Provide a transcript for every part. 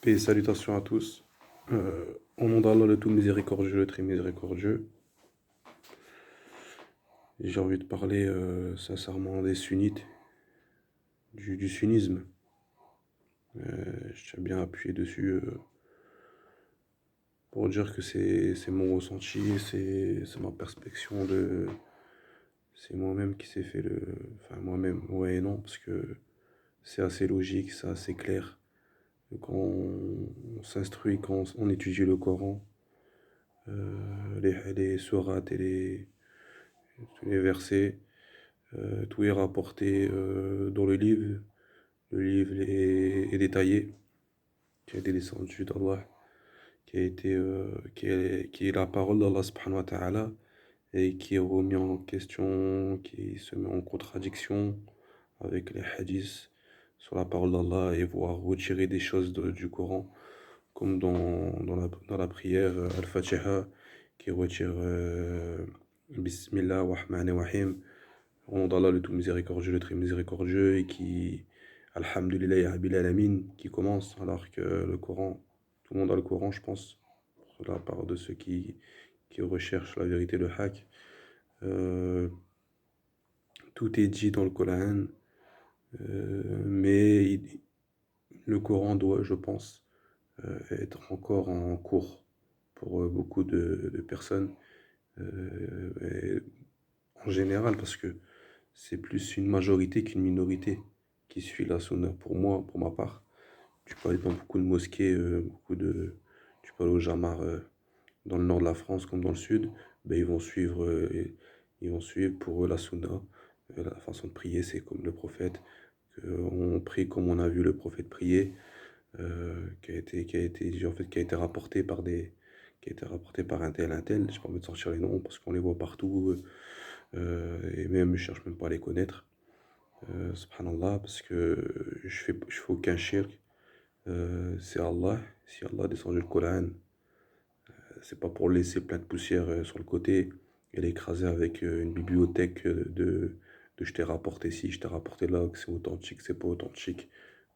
Paix et salutations à tous. Au nom d'Allah, le tout miséricordieux, le très miséricordieux, j'ai envie de parler sincèrement des sunnites, du sunnisme. Je tiens bien à appuyer dessus pour dire que c'est mon ressenti, c'est ma perspective de. C'est moi-même qui s'est fait le. Enfin, moi-même, ouais et non, parce que c'est assez logique, c'est assez clair. Quand on s'instruit, quand on étudie le Coran, les sourates et tous les versets. Tout est rapporté dans le livre. Le livre est détaillé, qui a été descendu d'Allah, qui est la parole d'Allah subhanahu wa ta'ala et qui est remis en question, qui se met en contradiction avec les hadiths sur la parole d'Allah et voire retirer des choses du Coran, comme dans la prière Al-Fatiha, qui retire Bismillah Rahman Rahim. Au nom d'Allah, le tout miséricordieux, le très miséricordieux, et qui, Alhamdulillah Rabbil Alamin, qui commence, alors que le Coran, tout le monde a le Coran, je pense, de la part de ceux qui recherchent la vérité, le haqq. Euh, Tout est dit dans le Coran, mais le Coran doit, je pense, être encore en cours pour beaucoup de personnes, et en général, parce que c'est plus une majorité qu'une minorité qui suit la sunna. Pour moi, pour ma part, tu peux aller dans beaucoup de mosquées, tu peux aller au Jamar dans le nord de la France comme dans le sud, ben ils vont suivre pour eux la sunna. La façon de prier, c'est comme le prophète. On prie comme on a vu le prophète prier, qui a été rapporté par qui a été rapporté par un tel. Je n'ai pas envie de sortir les noms parce qu'on les voit partout, et même je cherche même pas à les connaître. Subhanallah, parce que je fais aucun shirk. C'est Allah. Si Allah a descendu le Coran, c'est pas pour laisser plein de poussière sur le côté et l'écraser avec une bibliothèque de je t'ai rapporté ci, je t'ai rapporté là, que c'est authentique, c'est pas authentique.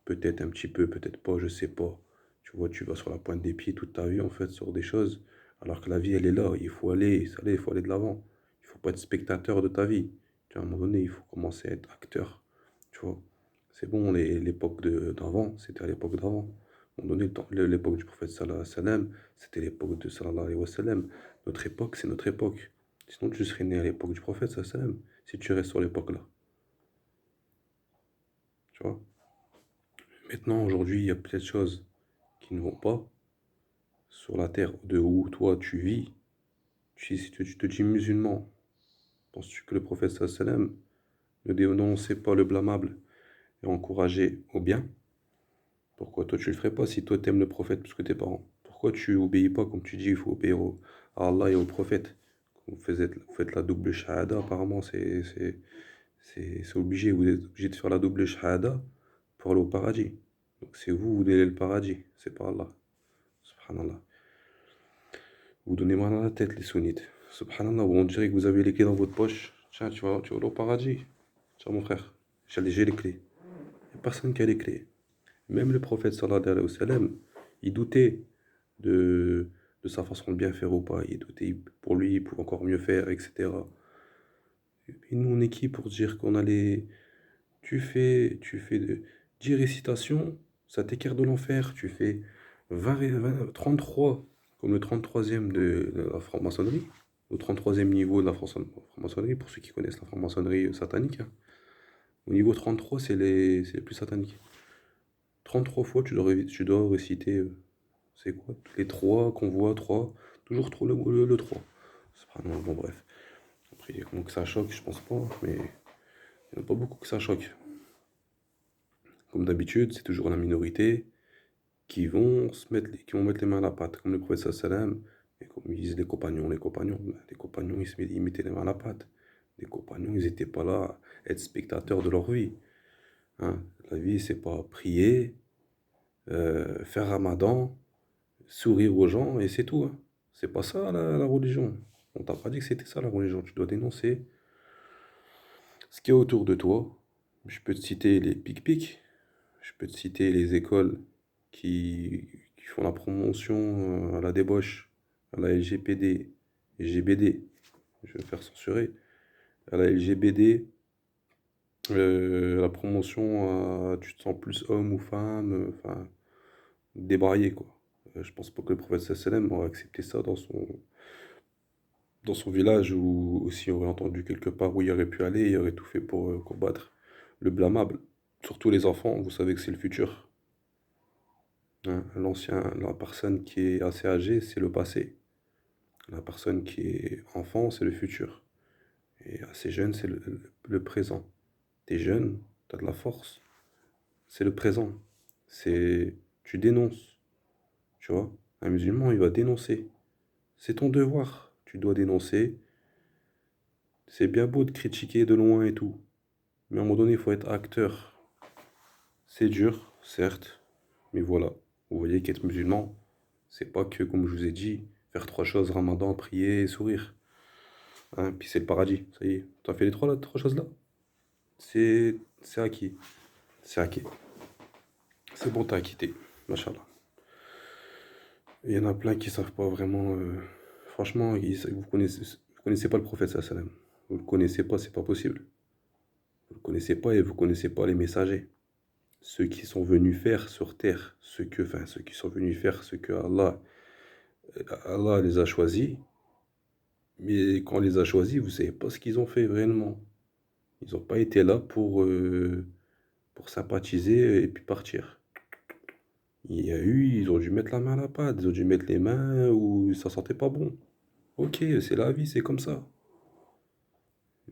Peut-être un petit peu, peut-être pas, je sais pas. Tu vois, tu vas sur la pointe des pieds toute ta vie en fait sur des choses, alors que la vie elle est là, il faut aller de l'avant. Il faut pas être spectateur de ta vie. Tu vois, à un moment donné, il faut commencer à être acteur. Tu vois, c'est bon, l'époque d'avant, c'était à l'époque d'avant. À un moment donné, l'époque du prophète sallallahu alayhi wa sallam, c'était l'époque de sallallahu alayhi wa sallam. Notre époque, c'est notre époque. Sinon, tu serais né à l'époque du prophète sallallahu alayhi wa sallam, si tu restes sur l'époque-là. Tu vois. Maintenant, aujourd'hui, il y a peut-être des choses qui ne vont pas sur la terre de où toi tu vis. Si tu te dis musulman, penses-tu que le prophète sallallahu alayhi wa sallam ne dénonçait pas le blâmable et encourageait au bien? Pourquoi toi tu le ferais pas si toi t'aimes le prophète plus que tes parents? Pourquoi tu obéis pas comme tu dis, il faut obéir à Allah et au prophète? Vous faites la double shahada, apparemment c'est obligé, vous êtes obligé de faire la double shahada pour aller au paradis. Donc c'est vous, vous donnez le paradis, c'est pas Allah. Subhanallah. Vous donnez mal à la tête les sunnites. Subhanallah, on dirait que vous avez les clés dans votre poche. Tiens, tu vas aller au paradis. Tiens mon frère, j'ai les clés. Il n'y a personne qui a les clés. Même le prophète sallallahu alayhi wa sallam, il doutait de, de sa façon de bien faire ou pas. Il doutait, pour lui, il pouvait encore mieux faire, etc. Et nous, on est qui pour dire qu'on a les. Tu fais 10 récitations, ça t'écarte de l'enfer. Tu fais 33, comme le 33e de la franc-maçonnerie, au 33e niveau de la franc-maçonnerie, pour ceux qui connaissent la franc-maçonnerie satanique, hein. Au niveau 33, c'est les plus sataniques. 33 fois, tu dois réciter, c'est quoi? Les 3 qu'on voit, 3. Toujours trop le 3. Subhanallah, bon, bref. Après, il y a comment que ça choque, je pense pas, mais il n'y en a pas beaucoup que ça choque. Comme d'habitude, c'est toujours la minorité qui vont mettre les mains à la pâte, comme le prophète sallam, et comme ils disent les compagnons, ils mettaient les mains à la pâte. Les compagnons, ils n'étaient pas là à être spectateurs de leur vie, hein. La vie, c'est pas prier, faire ramadan, sourire aux gens et c'est tout, hein. C'est pas ça la religion. On t'a pas dit que c'était ça la religion. Tu dois dénoncer ce qu'il y a autour de toi. Je peux te citer les pic-pics, je peux te citer les écoles qui font la promotion à la débauche, à la LGPD, GBD, je vais me faire censurer, à la LGBD, la promotion à tu te sens plus homme ou femme, enfin, débraillé quoi. Je pense pas que le prophète sallam aurait accepté ça dans son village ou s'il aurait entendu quelque part où il aurait pu aller, il aurait tout fait pour combattre le blâmable. Surtout les enfants, vous savez que c'est le futur. Hein. La personne qui est assez âgée, c'est le passé. La personne qui est enfant, c'est le futur. Et assez jeune, c'est le présent. T'es jeune, t'as de la force, c'est le présent. C'est, tu dénonces, tu vois. Un musulman, il va dénoncer. C'est ton devoir. Tu dois dénoncer. C'est bien beau de critiquer de loin et tout. Mais à un moment donné, il faut être acteur. C'est dur, certes. Mais voilà. Vous voyez qu'être musulman, c'est pas que, comme je vous ai dit, faire trois choses, ramadan, prier et sourire. Hein, puis c'est le paradis. Ça y est. Tu as fait les trois choses là? C'est acquis. C'est acquis. C'est bon, t'as acquitté. Machallah. Il y en a plein qui savent pas vraiment. Franchement, vous connaissez pas le prophète sallam. Vous le connaissez pas, c'est pas possible. Vous le connaissez pas et vous connaissez pas les messagers. Ceux qui sont venus faire sur terre, ceux qui sont venus faire ce que Allah les a choisis. Mais quand on les a choisis, vous savez pas ce qu'ils ont fait réellement. Ils n'ont pas été là pour sympathiser et puis partir. Ils ont dû mettre la main à la pâte, ils ont dû mettre les mains où ça sentait pas bon. Ok, c'est la vie, c'est comme ça.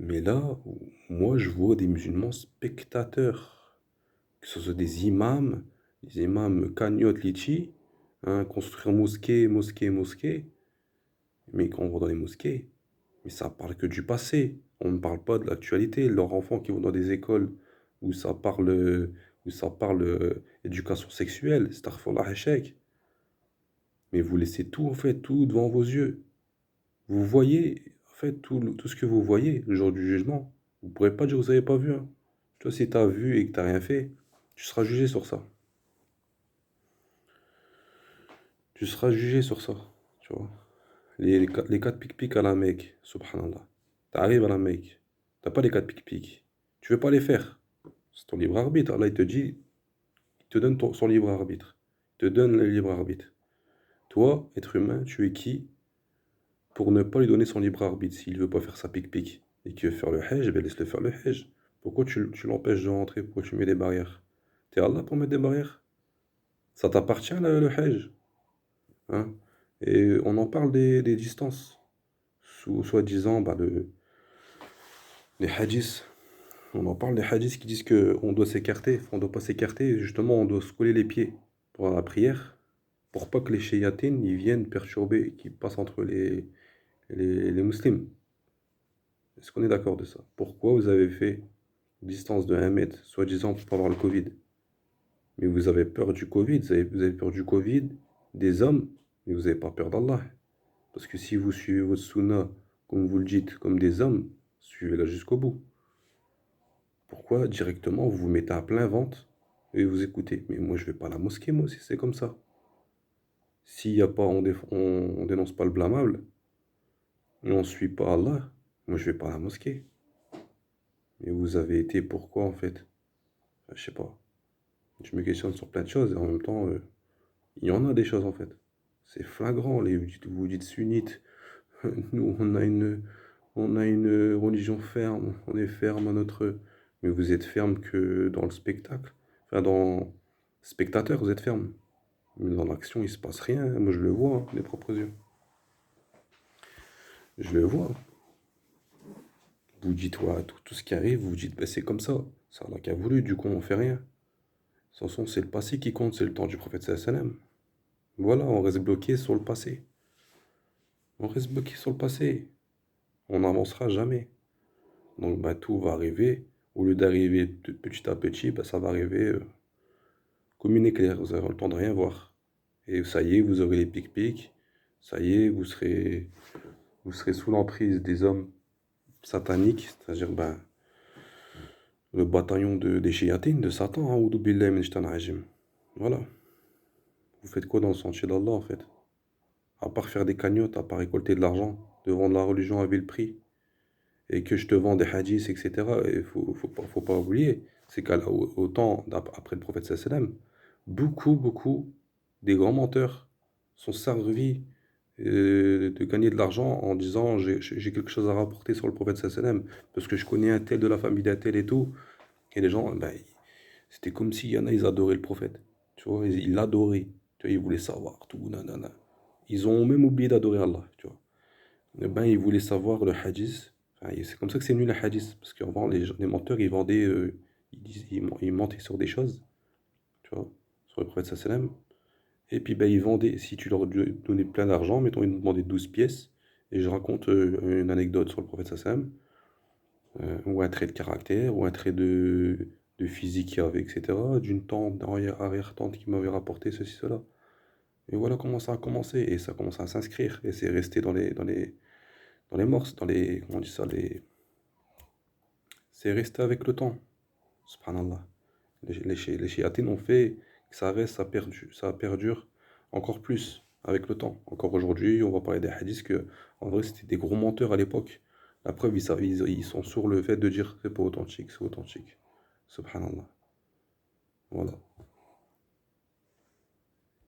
Mais là, moi, je vois des musulmans spectateurs, que ce soit des imams cagnotte litchi, hein, construire mosquée, mosquée, mosquée. Mais quand on va dans les mosquées, mais ça parle que du passé. On ne parle pas de l'actualité. Leurs enfants qui vont dans des écoles où ça parle éducation sexuelle, astaghfirullah échec. Mais vous laissez tout, en fait, tout devant vos yeux. Vous voyez, en fait, tout ce que vous voyez le jour du jugement. Vous ne pourrez pas dire que vous n'avez pas vu. Hein. Toi, si tu as vu et que tu n'as rien fait, tu seras jugé sur ça. Tu seras jugé sur ça. Tu vois. Les quatre pic-pic à la Mecque, subhanallah. Tu arrives à la Mecque, tu n'as pas les quatre pic-pic. Tu veux pas les faire. C'est ton libre arbitre. Allah, il te dit, il te donne son libre arbitre. Il te donne le libre arbitre. Toi, être humain, tu es qui pour ne pas lui donner son libre arbitre s'il veut pas faire sa pic-pic et qu'il veut faire le hajj, ben laisse-le faire le hajj. Pourquoi tu l'empêches de rentrer? Pourquoi tu mets des barrières? T'es Allah pour mettre des barrières? Ça t'appartient le hajj. Hein? Et on en parle des distances. Soi-disant, les hadiths. On en parle des hadiths qui disent qu'on doit s'écarter. On doit pas s'écarter. Justement, on doit se coller les pieds pendant la prière pour pas que les shayatines ils viennent perturber, qui passent entre les musulmans. Est-ce qu'on est d'accord de ça? Pourquoi vous avez fait une distance de 1 mètre, soi-disant pour pas avoir le Covid? Mais vous avez peur du Covid, vous avez peur du Covid, des hommes, mais vous n'avez pas peur d'Allah. Parce que si vous suivez votre sunna, comme vous le dites, comme des hommes, suivez-la jusqu'au bout. Pourquoi directement vous vous mettez à plein ventre et vous écoutez? Mais moi je vais pas à la mosquée, moi aussi c'est comme ça. S'il y a pas, on dénonce pas le blâmable, et on suit pas Allah, moi je vais pas à la mosquée. Mais vous avez été pourquoi en fait? Je sais pas. Je me questionne sur plein de choses et en même temps, il y en a des choses en fait. C'est flagrant, vous dites sunnite. Nous, on a une religion ferme, on est ferme à notre. Mais vous êtes ferme que dans le spectacle. Enfin, dans spectateur, vous êtes ferme. Mais dans l'action, il se passe rien. Moi, je le vois, hein, mes propres yeux. Je le vois. Vous dites, ouais, tout ce qui arrive, vous dites, bah, c'est comme ça. C'est Allah qui a voulu, du coup, on fait rien. De toute façon, c'est le passé qui compte, c'est le temps du prophète sallam. Voilà, on reste bloqué sur le passé. On reste bloqué sur le passé. On n'avancera jamais. Donc, bah, tout va arriver. Au lieu d'arriver petit à petit, bah, ça va arriver comme une éclair. Vous n'aurez le temps de rien voir. Et ça y est, vous aurez les pics-pics. Ça y est, vous serez sous l'emprise des hommes sataniques, c'est-à-dire ben, le bataillon des Shayatines, de Satan, hein, Oudou billahi min shaitanir rajim. Voilà. Vous faites quoi dans le sentier d'Allah, en fait? À part faire des cagnottes, à part récolter de l'argent, de vendre la religion à vil prix, et que je te vends des hadiths, etc. Il faut pas oublier, c'est qu'à au temps après le prophète sallam, beaucoup des grands menteurs sont servis de gagner de l'argent en disant j'ai quelque chose à rapporter sur le prophète sallam, parce que je connais un tel de la famille d'un tel et tout. Et les gens, ben, c'était comme s'il y en a, ils adoraient le prophète. Tu vois, ils l'adoraient. Tu vois, ils voulaient savoir tout, nanana. Ils ont même oublié d'adorer Allah, tu vois. Eh ben, ils voulaient savoir le hadith. Enfin, c'est comme ça que c'est venu le hadith. Parce qu'avant, les menteurs, ils vendaient, ils mentaient sur des choses, tu vois, sur le prophète sallam. Et puis, ben, ils vendaient, si tu leur donnais plein d'argent, mettons, ils nous demandaient 12 pièces, et je raconte une anecdote sur le prophète sallam, ou un trait de caractère, ou un trait de physique qu'il y avait, etc., d'une tante, arrière-tante qui m'avait rapporté ceci, cela. Et voilà comment ça a commencé, et ça a commencé à s'inscrire, et c'est resté dans les morses, dans les, comment on dit ça, c'est resté avec le temps, subhanallah. Les chiatés ont fait que ça reste, ça perdure encore plus avec le temps. Encore aujourd'hui, on va parler des hadiths que, en vrai, c'était des gros menteurs à l'époque. La preuve, ils sont sur le fait de dire c'est pas authentique, c'est authentique. Subhanallah. Voilà.